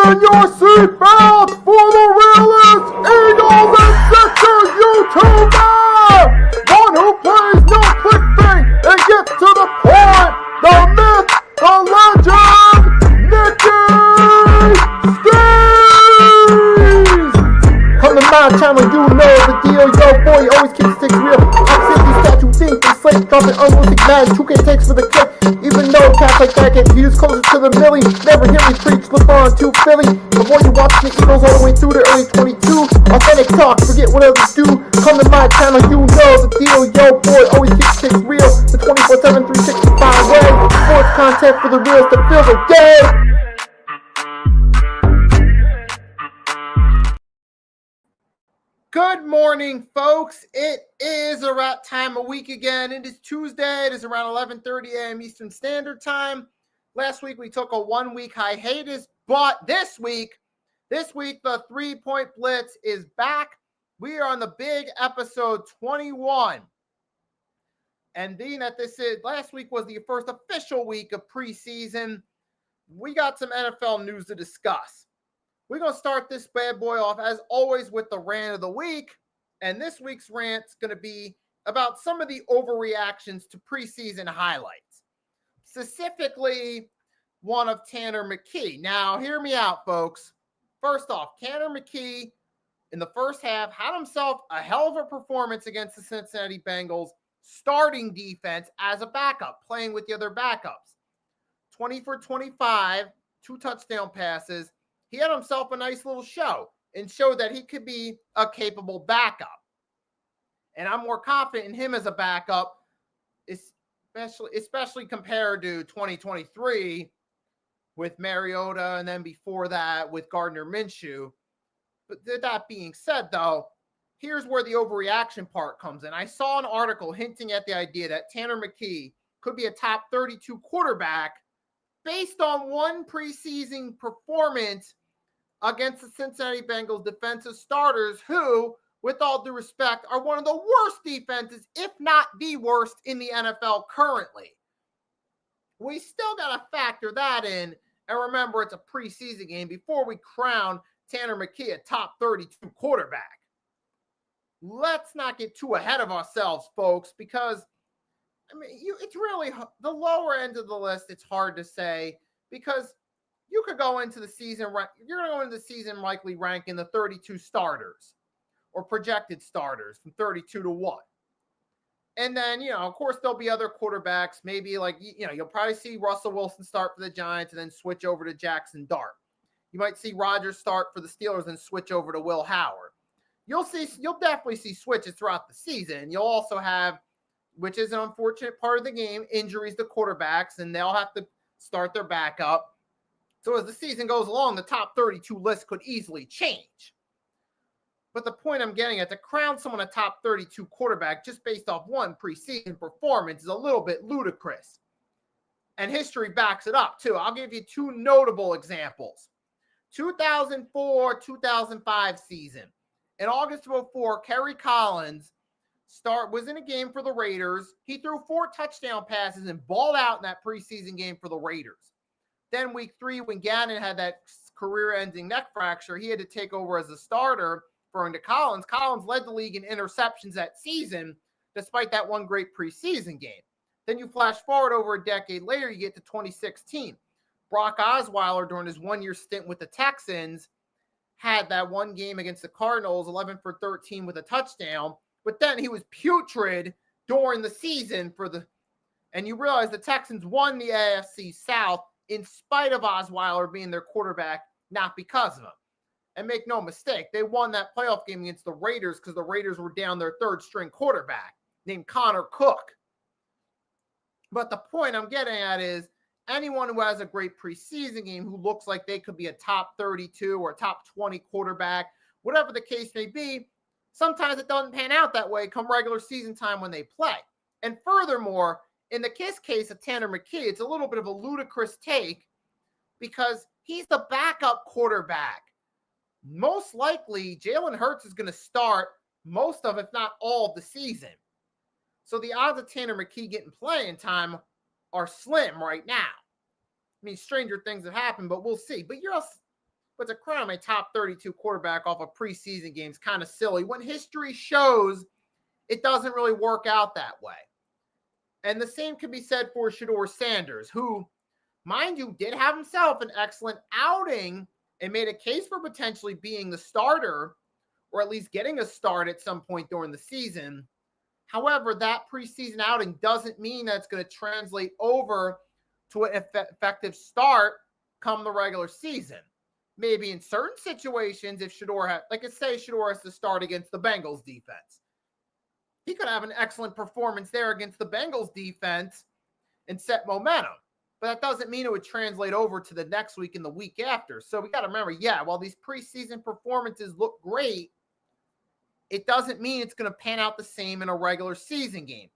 Fasten your seatbelts for the realest Eagles and Sixers YouTuber! One who plays no clickbait and gets to the point! The myth, the legend, Nicky Steves! Come to my channel, you know the deal. Yo, boy, always keeps things real. I'm simply statue think they slate, dropping unrealistic mad 2K takes for the clip. Even though cats like that get views closer to the milli, never hear me preach, look on to Philly. Before you watch the Eagles all the way through the early 22, authentic talk, forget what others do. Come to my channel, you know the deal. Yo, boy, always keeps things real. The 24/7, 365 way. Sports content for the reals that fill the day. Good morning, folks. It is around time of week again. It is Tuesday. It is around 11:30 a.m. Eastern Standard Time. Last week, we took a one-week hiatus, but this week, the three-point blitz is back. We are on the big episode 21. And being that last week was the first official week of preseason, we got some NFL news to discuss. We're going to start this bad boy off, as always, with the rant of the week. And this week's rant is going to be about some of the overreactions to preseason highlights. Specifically, one of Tanner McKee. Now, hear me out, folks. First off, Tanner McKee, in the first half, had himself a hell of a performance against the Cincinnati Bengals starting defense as a backup, playing with the other backups. 20 for 25, 2 touchdown passes. He had himself a nice little show and showed that he could be a capable backup. And I'm more confident in him as a backup, especially compared to 2023 with Mariota and then before that with Gardner Minshew. But that being said, though, here's where the overreaction part comes in. I saw an article hinting at the idea that Tanner McKee could be a top 32 quarterback based on one preseason performance against the Cincinnati Bengals defensive starters who, with all due respect, are one of the worst defenses, if not the worst, in the NFL currently. We still got to factor that in, and remember it's a preseason game before we crown Tanner McKee a top 32 quarterback. Let's not get too ahead of ourselves, folks, because it's really the lower end of the list. It's hard to say because you could go into the season. You're going to go into the season likely ranking the 32 starters or projected starters from 32 to 1. And then, of course, there'll be other quarterbacks. Maybe you'll probably see Russell Wilson start for the Giants and then switch over to Jackson Dart. You might see Rodgers start for the Steelers and switch over to Will Howard. You'll definitely see switches throughout the season. You'll also have, which is an unfortunate part of the game, injuries to quarterbacks, and they'll have to start their backup. So as the season goes along, the top 32 list could easily change. But the point I'm getting at, to crown someone a top 32 quarterback just based off one preseason performance is a little bit ludicrous. And history backs it up, too. I'll give you 2 notable examples. 2004-2005 season. In August of 2004, Kerry Collins was in a game for the Raiders. He threw 4 touchdown passes and balled out in that preseason game for the Raiders. Then week 3, when Gannon had that career-ending neck fracture, he had to take over as a starter for Collins. Collins led the league in interceptions that season, despite that one great preseason game. Then you flash forward over a decade later, you get to 2016. Brock Osweiler, during his one-year stint with the Texans, had that one game against the Cardinals, 11 for 13 with a touchdown. But then he was putrid during the season and you realize the Texans won the AFC South in spite of Osweiler being their quarterback, not because of him. And make no mistake, they won that playoff game against the Raiders because the Raiders were down their 3rd-string quarterback named Connor Cook. But the point I'm getting at is anyone who has a great preseason game who looks like they could be a top 32 or top 20 quarterback, whatever the case may be, sometimes it doesn't pan out that way come regular season time when they play. And furthermore, in the case of Tanner McKee, it's a little bit of a ludicrous take because he's the backup quarterback. Most likely, Jalen Hurts is going to start most of, if not all, of the season. So the odds of Tanner McKee getting playing time are slim right now. I mean, stranger things have happened, but we'll see. But But to crown a top 32 quarterback off of preseason games kind of silly when history shows it doesn't really work out that way. And the same can be said for Shedeur Sanders, who, mind you, did have himself an excellent outing and made a case for potentially being the starter or at least getting a start at some point during the season. However, that preseason outing doesn't mean that it's going to translate over to an effective start come the regular season. Maybe in certain situations, if Shedeur had, like say Shedeur has to start against the Bengals defense, he could have an excellent performance there against the Bengals defense and set momentum. But that doesn't mean it would translate over to the next week and the week after. So we got to remember, while these preseason performances look great, it doesn't mean it's going to pan out the same in a regular season game.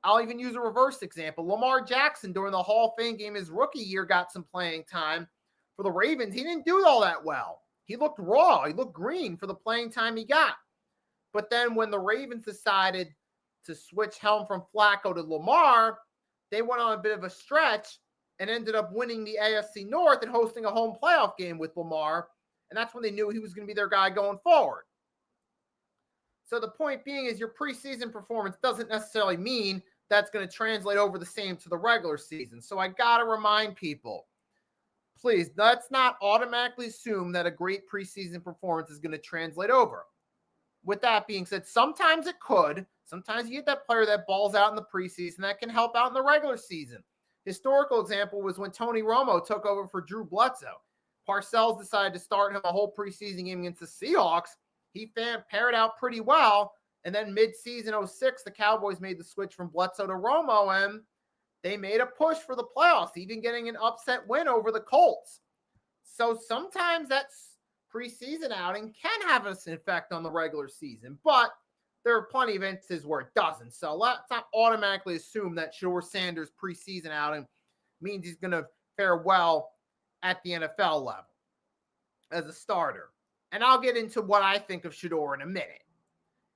I'll even use a reverse example. Lamar Jackson during the Hall of Fame game his rookie year got some playing time for the Ravens. He didn't do all that well. He looked raw. He looked green for the playing time he got. But then when the Ravens decided to switch helm from Flacco to Lamar, they went on a bit of a stretch and ended up winning the AFC North and hosting a home playoff game with Lamar. And that's when they knew he was going to be their guy going forward. So the point being is your preseason performance doesn't necessarily mean that's going to translate over the same to the regular season. So I got to remind people, please, let's not automatically assume that a great preseason performance is going to translate over. With that being said, sometimes it could. Sometimes you get that player that balls out in the preseason that can help out in the regular season. Historical example was when Tony Romo took over for Drew Bledsoe. Parcells decided to start him a whole preseason game against the Seahawks. He paired out pretty well. And then mid-season 06, the Cowboys made the switch from Bledsoe to Romo, and they made a push for the playoffs, even getting an upset win over the Colts. So sometimes that preseason outing can have an effect on the regular season, but there are plenty of instances where it doesn't. So let's not automatically assume that Shedeur Sanders' preseason outing means he's going to fare well at the NFL level as a starter. And I'll get into what I think of Shedeur in a minute.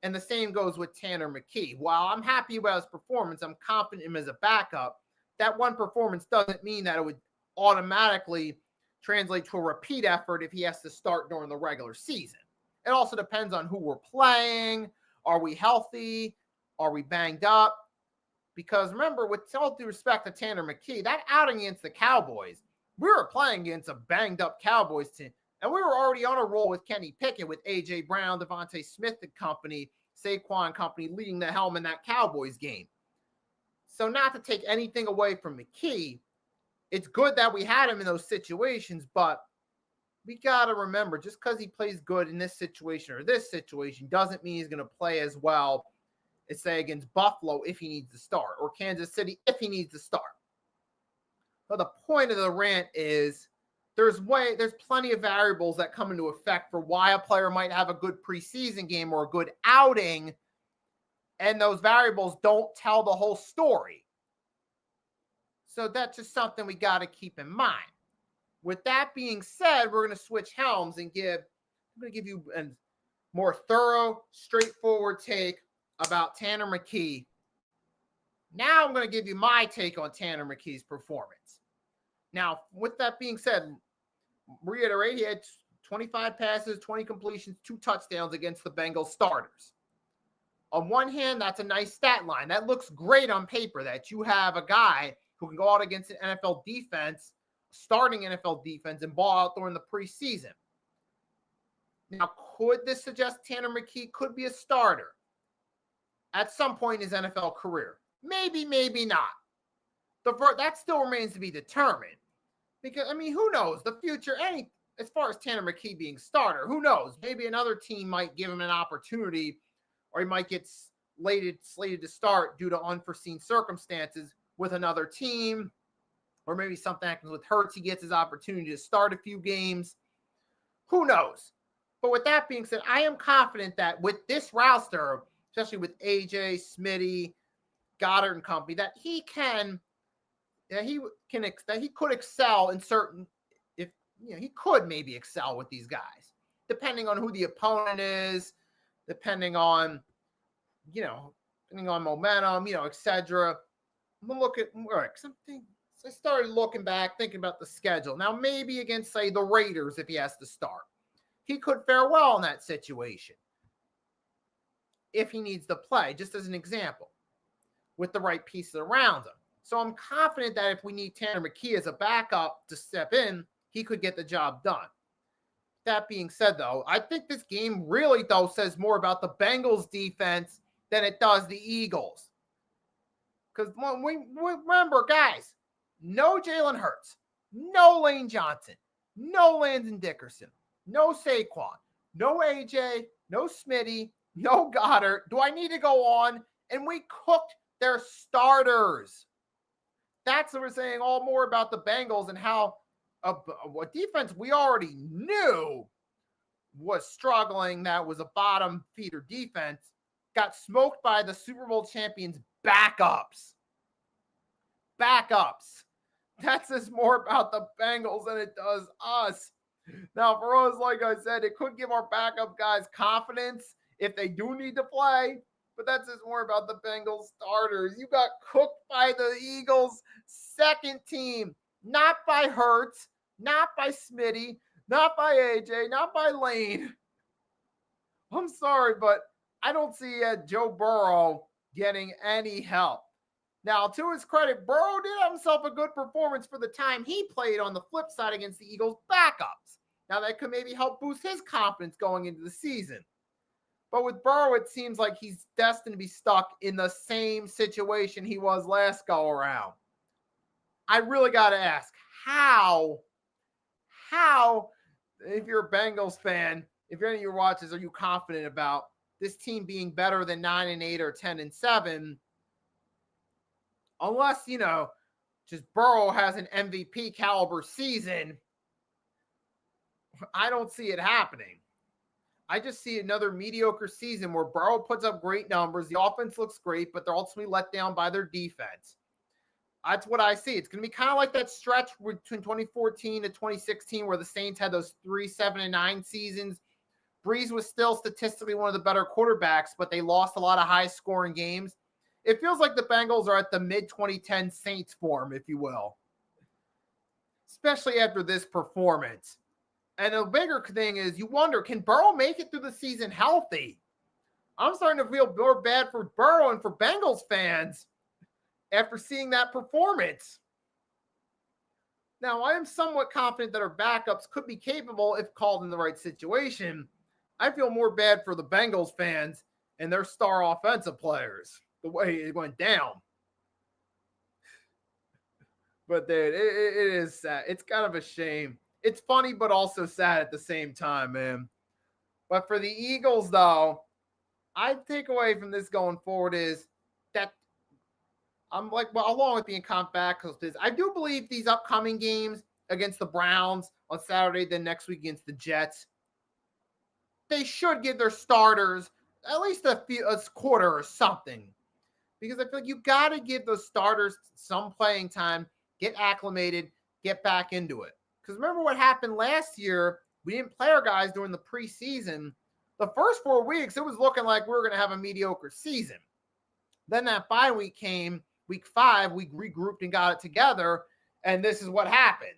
And the same goes with Tanner McKee. While I'm happy about his performance, I'm confident in him as a backup. That one performance doesn't mean that it would automatically translate to a repeat effort if he has to start during the regular season. It also depends on who we're playing. Are we healthy? Are we banged up? Because remember, with all due respect to Tanner McKee, that outing against the Cowboys, we were playing against a banged up Cowboys team. And we were already on a roll with Kenny Pickett, with A.J. Brown, Devontae Smith and company, Saquon and company leading the helm in that Cowboys game. So not to take anything away from McKee, it's good that we had him in those situations, but we got to remember, just because he plays good in this situation or this situation doesn't mean he's going to play as well as, say, against Buffalo if he needs to start, or Kansas City if he needs to start. But the point of the rant is, there's plenty of variables that come into effect for why a player might have a good preseason game or a good outing, and those variables don't tell the whole story. So that's just something we got to keep in mind. With that being said, we're going to switch helms and I'm going to give you a more thorough, straightforward take about Tanner McKee. Now I'm going to give you my take on Tanner McKee's performance. Now, with that being said, reiterate, he had 25 passes, 20 completions, 2 touchdowns against the Bengals starters. On one hand, that's a nice stat line. That looks great on paper, that you have a guy who can go out against an NFL defense, starting NFL defense, and ball out during the preseason. Now, could this suggest Tanner McKee could be a starter at some point in his NFL career? Maybe, maybe not. That still remains to be determined. Because, I mean, who knows? The future, as far as Tanner McKee being starter, who knows? Maybe another team might give him an opportunity, or he might get slated to start due to unforeseen circumstances with another team, or maybe something happens with Hurts. He gets his opportunity to start a few games. Who knows? But with that being said, I am confident that with this roster, especially with AJ, Smitty, Goddard and company, that he could excel in certain, he could maybe excel with these guys, depending on who the opponent is, depending on momentum, etc. I'm gonna look at something So I started looking back, thinking about the schedule. Now, maybe against, say, the Raiders, if he has to start, he could fare well in that situation if he needs to play, just as an example, with the right pieces around him. So I'm confident that if we need Tanner McKee as a backup to step in, he could get the job done. That being said, though, I think this game really, though, says more about the Bengals defense than it does the Eagles. Because when we remember, guys, no Jalen Hurts, no Lane Johnson, no Landon Dickerson, no Saquon, no AJ, no Smitty, no Goddard. Do I need to go on? And we cooked their starters. That's what we're saying all more about the Bengals and how what defense we already knew was struggling. That was a bottom feeder defense. Got smoked by the Super Bowl champions backups. That says more about the Bengals than it does us. Now, for us, like I said, it could give our backup guys confidence if they do need to play, but that says more about the Bengals starters. You got cooked by the Eagles' second team, not by Hurts, not by Smitty, not by AJ, not by Lane. I'm sorry, but I don't see Joe Burrow getting any help. Now, to his credit, Burrow did have himself a good performance for the time he played on the flip side against the Eagles' backups. Now, that could maybe help boost his confidence going into the season. But with Burrow, it seems like he's destined to be stuck in the same situation he was last go-around. I really got to ask, how, if you're a Bengals fan, if any of your watches, are you confident about this team being better than 9-8 or 10-7? Unless, just Burrow has an MVP caliber season, I don't see it happening. I just see another mediocre season where Burrow puts up great numbers. The offense looks great, but they're ultimately let down by their defense. That's what I see. It's going to be kind of like that stretch between 2014 to 2016 where the Saints had those 3-7-9 seasons. Breeze was still statistically one of the better quarterbacks, but they lost a lot of high-scoring games. It feels like the Bengals are at the mid-2010 Saints form, if you will, especially after this performance. And the bigger thing is you wonder, can Burrow make it through the season healthy? I'm starting to feel more bad for Burrow and for Bengals fans after seeing that performance. Now, I am somewhat confident that our backups could be capable if called in the right situation. I feel more bad for the Bengals fans and their star offensive players, the way it went down. But dude, it is sad. It's kind of a shame. It's funny, but also sad at the same time, man. But for the Eagles, though, I take away from this going forward is that I'm like, well, along with being comp back, because I do believe these upcoming games against the Browns on Saturday, then next week against the Jets, they should give their starters at least a quarter or something. Because I feel like you got to give those starters some playing time, get acclimated, get back into it. Because remember what happened last year? We didn't play our guys during the preseason. The first 4 weeks, it was looking like we were going to have a mediocre season. Then that bye week came, week 5, we regrouped and got it together, and this is what happened.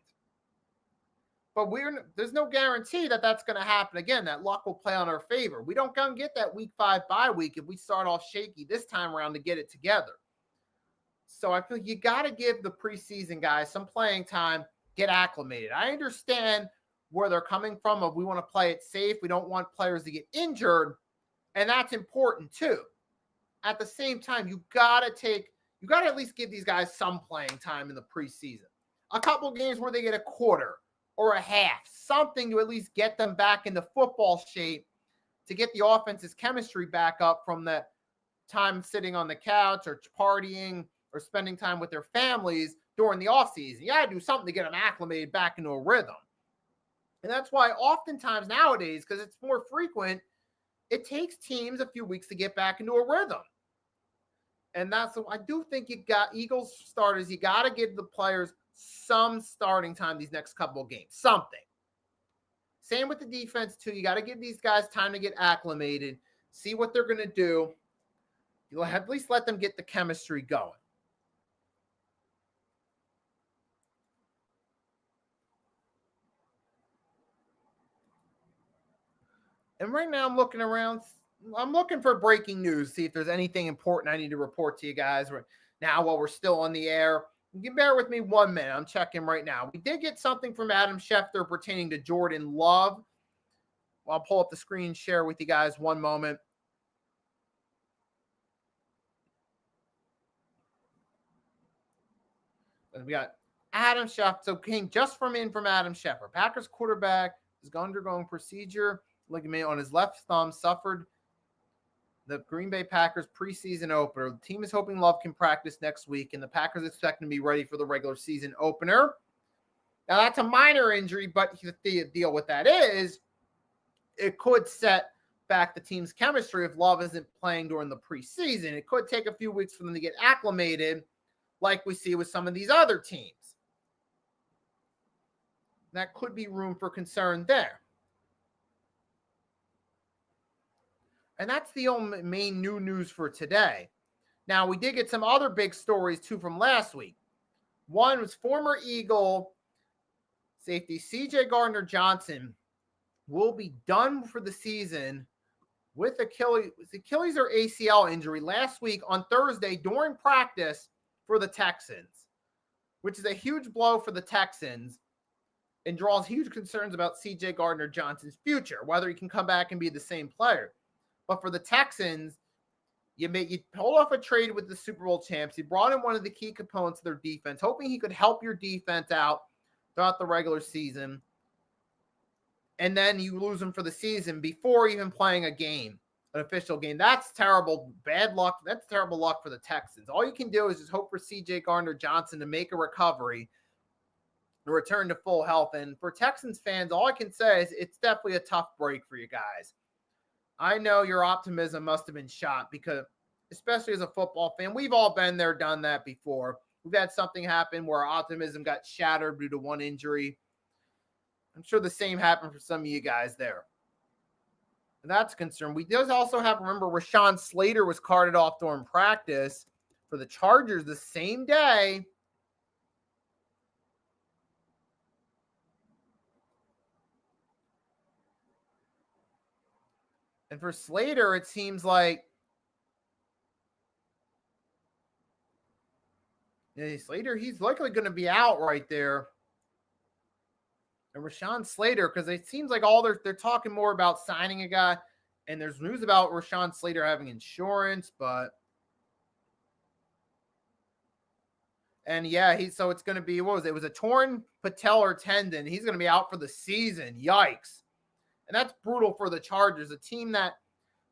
But there's no guarantee that that's going to happen again. That luck will play on our favor. We don't go and get that week 5 bye week if we start off shaky this time around to get it together. So I feel you got to give the preseason guys some playing time, get acclimated. I understand where they're coming from. If we want to play it safe, we don't want players to get injured, and that's important too. At the same time, you got to at least give these guys some playing time in the preseason. A couple games where they get a quarter or a half, something to at least get them back into football shape, to get the offense's chemistry back up from the time sitting on the couch or partying or spending time with their families during the offseason. You got to do something to get them acclimated back into a rhythm. And that's why oftentimes nowadays, because it's more frequent, it takes teams a few weeks to get back into a rhythm. And that's what I do think you got Eagles starters. You got to give the players some starting time these next couple of games, something. Same with the defense too. You got to give these guys time to get acclimated, see what they're going to do. You'll at least let them get the chemistry going. And right now I'm looking around. I'm looking for breaking news, see if there's anything important I need to report to you guys now while we're still on the air. You can bear with me 1 minute. I'm checking right now. We did get something from Adam Schefter pertaining to Jordan Love. I'll pull up the screen, share with you guys 1 moment. And we got Adam Schefter. So came just from Adam Schefter. Packers quarterback is undergoing procedure. Ligament on his left thumb, suffered the Green Bay Packers preseason opener. The team is hoping Love can practice next week, and the Packers expect him to be ready for the regular season opener. Now, that's a minor injury, but the deal with that is it could set back the team's chemistry if Love isn't playing during the preseason. It could take a few weeks for them to get acclimated, like we see with some of these other teams. That could be room for concern there. And that's the only main new news for today. Now, we did get some other big stories, too, from last week. One was former Eagle safety C.J. Gardner-Johnson will be done for the season with Achilles or ACL injury last week on Thursday during practice for the Texans, which is a huge blow for the Texans and draws huge concerns about C.J. Gardner-Johnson's future, whether he can come back and be the same player. But for the Texans, you pulled off a trade with the Super Bowl champs. You brought in one of the key components of their defense, hoping he could help your defense out throughout the regular season. And then you lose him for the season before even playing a game, an official game. That's terrible. Bad luck. That's terrible luck for the Texans. All you can do is just hope for C.J. Gardner-Johnson to make a recovery and return to full health. And for Texans fans, all I can say is it's definitely a tough break for you guys. I know your optimism must have been shot because, especially as a football fan, we've all been there, done that before. We've had something happen where our optimism got shattered due to one injury. I'm sure the same happened for some of you guys there. And that's a concern. We does also have to remember Rashawn Slater was carted off during practice for the Chargers the same day. And for Slater, it seems like Slater, he's likely going to be out right there. And Rashawn Slater, because it seems like all they're talking more about signing a guy, and there's news about Rashawn Slater having insurance, and yeah, so it's going to be, what was it? It was a torn patellar tendon. He's going to be out for the season. Yikes. And that's brutal for the Chargers, a team that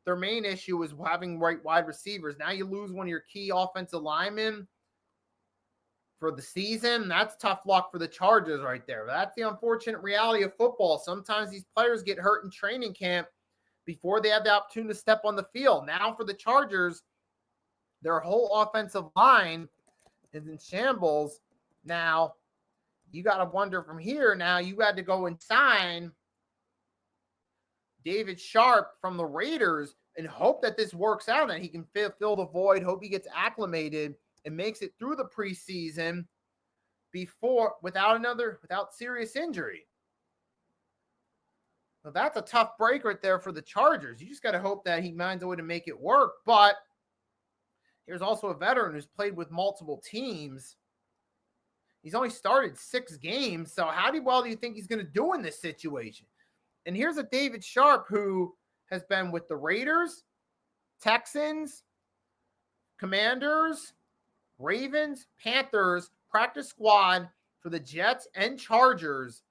their main issue was having right wide receivers. Now you lose one of your key offensive linemen for the season. That's tough luck for the Chargers right there. That's the unfortunate reality of football. Sometimes these players get hurt in training camp before they have the opportunity to step on the field. Now for the Chargers, their whole offensive line is in shambles. Now you got to wonder from here. Now you had to go and sign David Sharp from the Raiders and hope that this works out and he can fill the void, hope he gets acclimated and makes it through the preseason without serious injury. Well, that's a tough break right there for the Chargers. You just got to hope that he finds a way to make it work. But here's also a veteran who's played with multiple teams. He's only started 6 games. So how well do you think he's going to do in this situation? And here's a David Sharp who has been with the Raiders, Texans, Commanders, Ravens, Panthers, practice squad for the Jets and Chargers.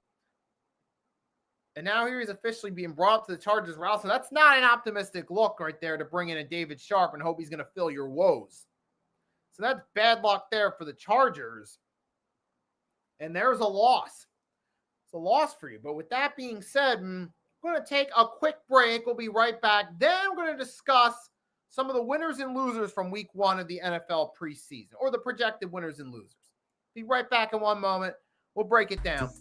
And now here he's officially being brought to the Chargers route. So that's not an optimistic look right there to bring in a David Sharp and hope he's going to fill your woes. So that's bad luck there for the Chargers. And there's a loss. It's a loss for you. But with that being said, I'm going to take a quick break. We'll be right back. Then we're going to discuss some of the winners and losers from week 1 of the NFL preseason, or the projected winners and losers. Be right back in 1 moment. We'll break it down.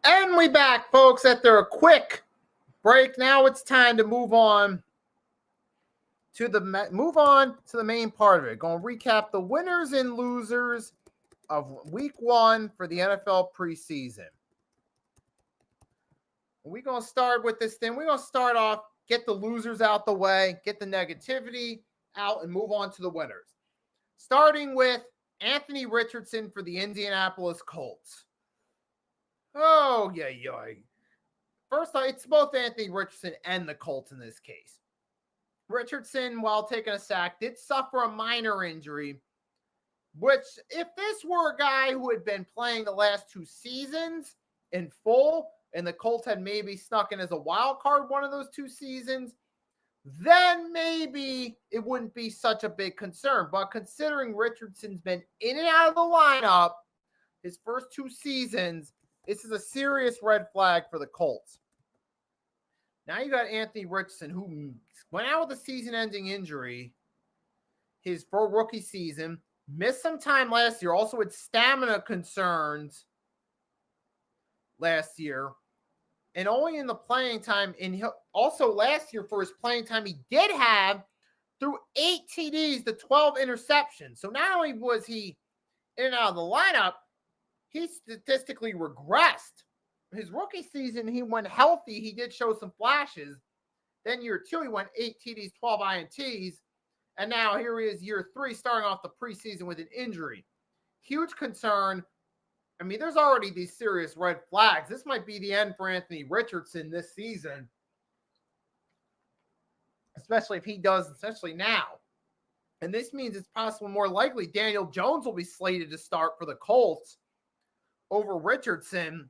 And we back, folks, after a quick break. Now it's time to move on to the main part of it. Going to recap the winners and losers of week 1 for the NFL preseason. We're going to start with this thing. We're going to start off, get the losers out the way, get the negativity out, and move on to the winners. Starting with Anthony Richardson for the Indianapolis Colts. Oh, yeah. First, it's both Anthony Richardson and the Colts in this case. Richardson, while taking a sack, did suffer a minor injury, which, if this were a guy who had been playing the last 2 seasons in full, and the Colts had maybe snuck in as a wild card one of those 2 seasons, then maybe it wouldn't be such a big concern. But considering Richardson's been in and out of the lineup his first 2 seasons, this is a serious red flag for the Colts. Now you got Anthony Richardson, who went out with a season-ending injury his rookie season, missed some time last year, also had stamina concerns last year, and only in the playing time, and also last year for his playing time, he did have through 8 TDs to 12 interceptions. So not only was he in and out of the lineup, he statistically regressed. His rookie season, he went healthy. He did show some flashes. Then year 2, he went 8 TDs, 12 INTs. And now here he is year 3, starting off the preseason with an injury. Huge concern. I mean, there's already these serious red flags. This might be the end for Anthony Richardson this season, especially if he does, especially now. And this means it's possible more likely Daniel Jones will be slated to start for the Colts over Richardson.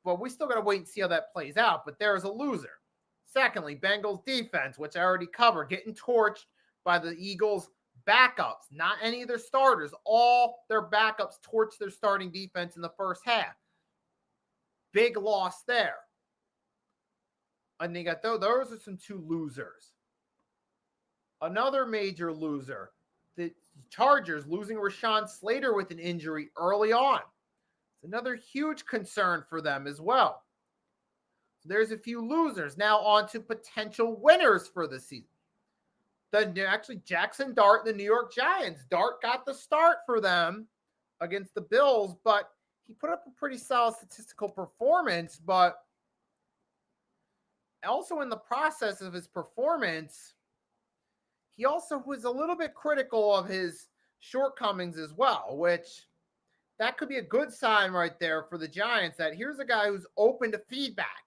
But we still got to wait and see how that plays out. But there's a loser. Secondly, Bengals defense, which I already covered, getting torched by the Eagles' backups. Not any of their starters. All their backups torched their starting defense in the first half. Big loss there. And they got those are some two losers. Another major loser, the Chargers losing Rashawn Slater with an injury early on. It's another huge concern for them as well. So there's a few losers. Now on to potential winners for the season. Actually, Jackson Dart, the New York Giants. Dart got the start for them against the Bills, but he put up a pretty solid statistical performance. But also in the process of his performance, he also was a little bit critical of his shortcomings as well, which that could be a good sign right there for the Giants, that here's a guy who's open to feedback,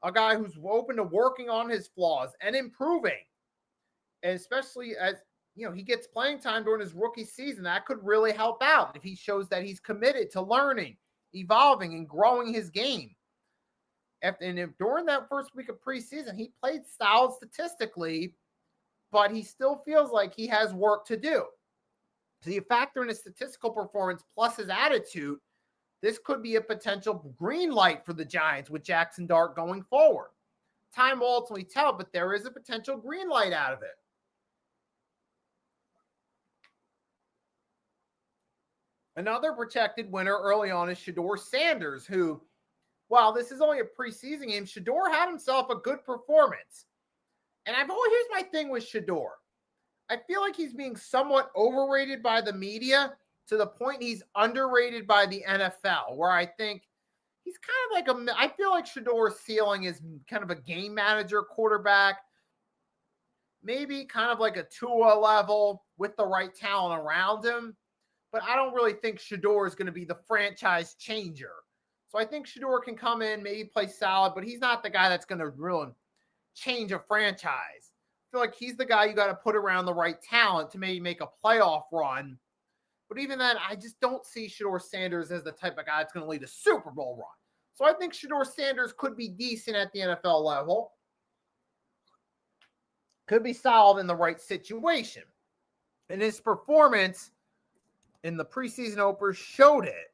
a guy who's open to working on his flaws and improving. And especially as, he gets playing time during his rookie season, that could really help out if he shows that he's committed to learning, evolving, and growing his game. During that first week of preseason, he played solid statistically, but he still feels like he has work to do. So you factor in his statistical performance plus his attitude, this could be a potential green light for the Giants with Jackson Dart going forward. Time will ultimately tell, but there is a potential green light out of it. Another projected winner early on is Shedeur Sanders, who, while this is only a preseason game, Shedeur had himself a good performance. And here's my thing with Shedeur. I feel like he's being somewhat overrated by the media to the point he's underrated by the NFL, where I think he's kind of like I feel like Shedeur's ceiling is kind of a game manager quarterback, maybe kind of like a Tua level with the right talent around him. But I don't really think Shedeur is going to be the franchise changer. So I think Shedeur can come in, maybe play solid, but he's not the guy that's going to really change a franchise. I feel like he's the guy you got to put around the right talent to maybe make a playoff run. But even then, I just don't see Shedeur Sanders as the type of guy that's going to lead a Super Bowl run. So I think Shedeur Sanders could be decent at the NFL level. Could be solid in the right situation. And his performance in the preseason opener showed it.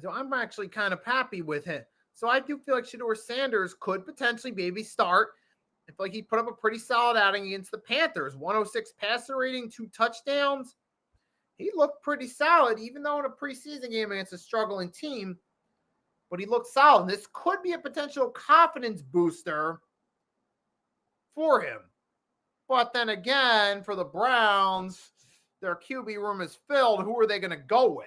So I'm actually kind of happy with him. So I do feel like Shedeur Sanders could potentially maybe start. I feel like he put up a pretty solid outing against the Panthers. 106 passer rating, 2 touchdowns. He looked pretty solid, even though in a preseason game against a struggling team. But he looked solid. This could be a potential confidence booster for him. But then again, for the Browns, their QB room is filled. Who are they going to go with?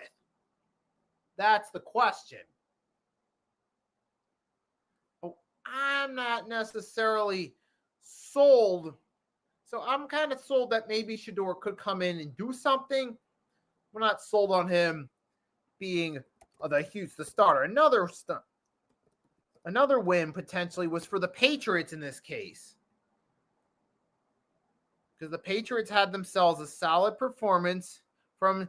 That's the question. Oh, I'm not necessarily sold. So I'm kind of sold that maybe Shedeur could come in and do something. We're not sold on him being the starter. Another win potentially was for the Patriots in this case. Because the Patriots had themselves a solid performance from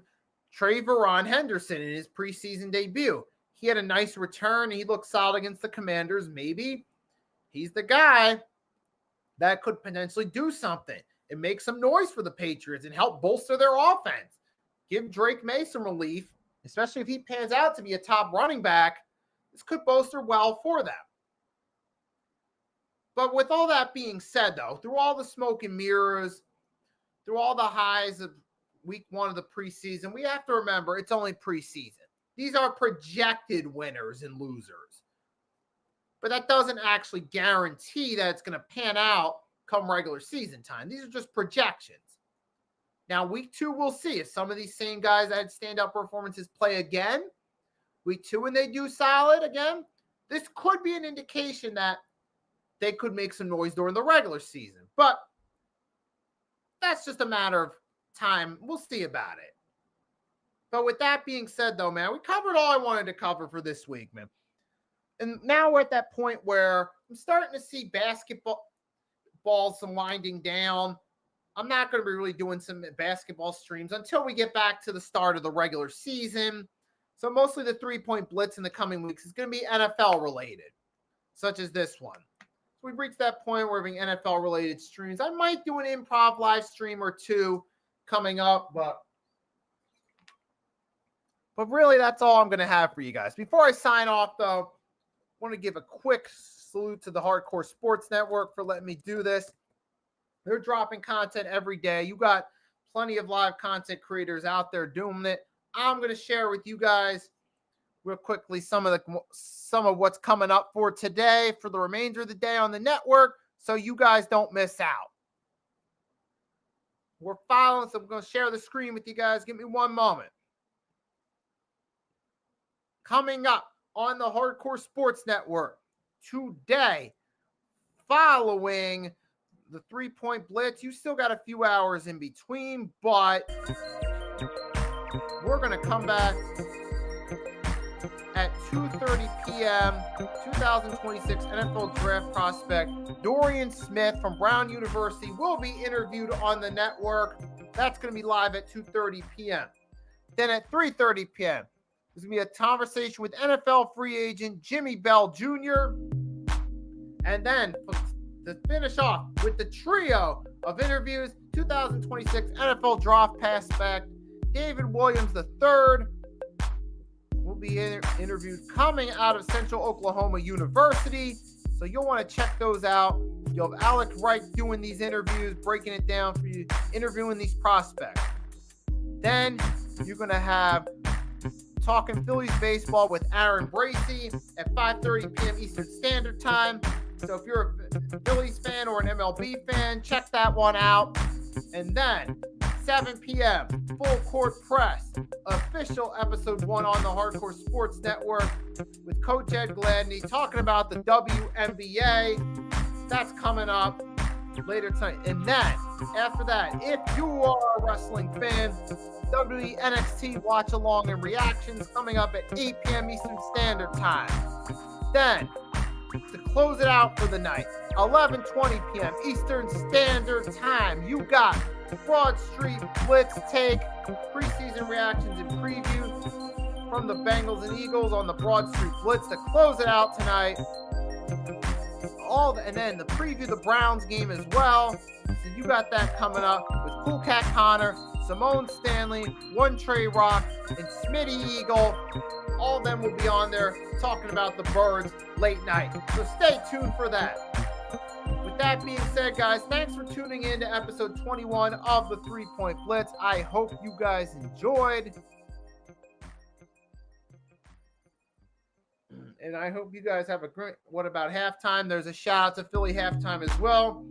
Trayvon Henderson in his preseason debut. He had a nice return. He looked solid against the Commanders. Maybe he's the guy that could potentially do something and make some noise for the Patriots and help bolster their offense. Give Drake May some relief, especially if he pans out to be a top running back. This could bolster well for them. But with all that being said, though, through all the smoke and mirrors, through all the highs of week 1 of the preseason, we have to remember it's only preseason. These are projected winners and losers. But that doesn't actually guarantee that it's going to pan out come regular season time. These are just projections. Now, week 2, we'll see if some of these same guys that had standout performances play again. Week 2, when they do solid again, this could be an indication that they could make some noise during the regular season. But that's just a matter of time. We'll see about it. But with that being said, though, man, we covered all I wanted to cover for this week, man. And now we're at that point where I'm starting to see basketball balls winding down. I'm not going to be really doing some basketball streams until we get back to the start of the regular season. So mostly the 3-point blitz in the coming weeks is going to be NFL related, such as this one. So we've reached that point where we're having NFL related streams. I might do an improv live stream or 2 coming up, but really that's all I'm going to have for you guys. Before I sign off, though, Want to give a quick salute to the Hardcore Sports Network for letting me do this. They're dropping content every day. You got plenty of live content creators out there doing it. I'm going to share with you guys real quickly some of what's coming up for today, for the remainder of the day on the network, so you guys don't miss out. We're following, so I'm going to share the screen with you guys. Give me one moment. Coming up on the Hardcore Sports Network today, following the 3-point blitz. You still got a few hours in between, but we're going to come back at 2:30 p.m. 2026 NFL Draft prospect Dorian Smith from Brown University will be interviewed on the network. That's going to be live at 2:30 p.m. Then at 3:30 p.m., there's going to be a conversation with NFL free agent Jimmy Bell Jr. And then to finish off with the trio of interviews, 2026 NFL Draft prospect David Williams III will be interviewed coming out of Central Oklahoma University. So you'll want to check those out. You'll have Alec Wright doing these interviews, breaking it down for you, interviewing these prospects. Then you're going to have Talking Phillies Baseball with Aaron Bracey at 5:30 p.m. Eastern Standard Time. So if you're a Phillies fan or an MLB fan, check that one out. And then 7 p.m. Full Court Press, official episode 1 on the Hardcore Sports Network with Coach Ed Gladney talking about the WNBA. That's coming up later tonight. And then after that, if you are a wrestling fan, WWE NXT watch along and reactions coming up at 8 p.m. Eastern Standard Time. Then to close it out for the night, 11:20 p.m. Eastern Standard Time, you got Broad Street Blitz take, preseason reactions and preview from the Bengals and Eagles on the Broad Street Blitz to close it out tonight. And then the preview the Browns game as well. So you got that coming up with Cool Cat Connor, Simone Stanley, One Trey Rock, and Smitty Eagle. All of them will be on there talking about the Birds late night. So stay tuned for that. With that being said, guys, thanks for tuning in to episode 21 of the 3-Point Blitz. I hope you guys enjoyed. And I hope you guys have a great, what about halftime? There's a shout out to Philly halftime as well.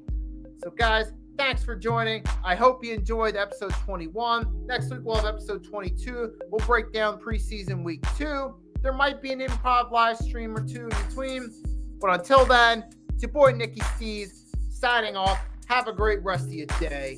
So guys, thanks for joining. I hope you enjoyed episode 21. Next week we'll have episode 22. We'll break down preseason week 2. There might be an improv live stream or two in between. But until then, it's your boy Nicky Stees signing off. Have a great rest of your day.